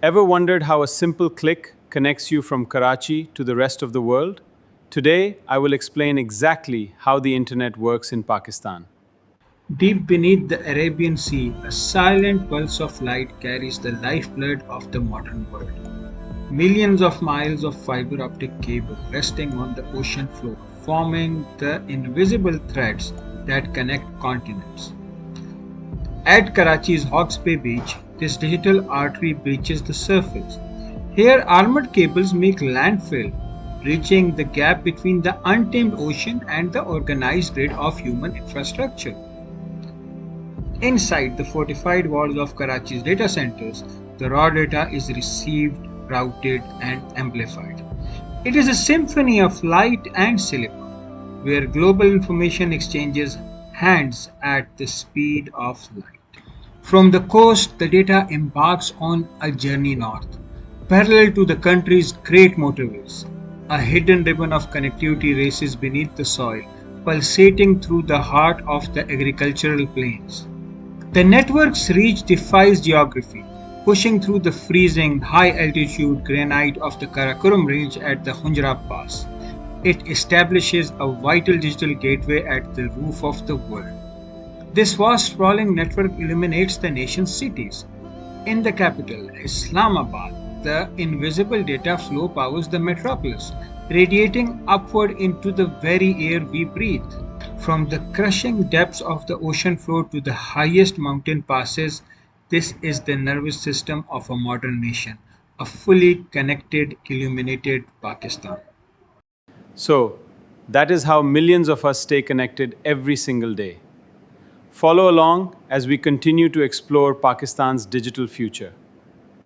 Ever wondered how a simple click connects you from Karachi to the rest of the world? Today, I will explain exactly how the internet works in Pakistan. Deep beneath the Arabian Sea, a silent pulse of light carries the lifeblood of the modern world. Millions of miles of fiber optic cable resting on the ocean floor, forming the invisible threads that connect continents. At Karachi's Hawke's Bay Beach, this digital artery breaches the surface. Here, armored cables make landfill, bridging the gap between the untamed ocean and the organized grid of human infrastructure. Inside the fortified walls of Karachi's data centers, the raw data is received, routed, and amplified. It is a symphony of light and silicon, where global information exchanges hands at the speed of light. From the coast, the data embarks on a journey north, parallel to the country's great motorways. A hidden ribbon of connectivity races beneath the soil, pulsating through the heart of the agricultural plains. The network's reach defies geography, pushing through the freezing, high-altitude granite of the Karakoram Range at the Hunjra Pass. It establishes a vital digital gateway at the roof of the world. This vast sprawling network illuminates the nation's cities. In the capital, Islamabad, the invisible data flow powers the metropolis, radiating upward into the very air we breathe. From the crushing depths of the ocean floor to the highest mountain passes, this is the nervous system of a modern nation, a fully connected, illuminated Pakistan. So, that is how millions of us stay connected every single day. Follow along as we continue to explore Pakistan's digital future.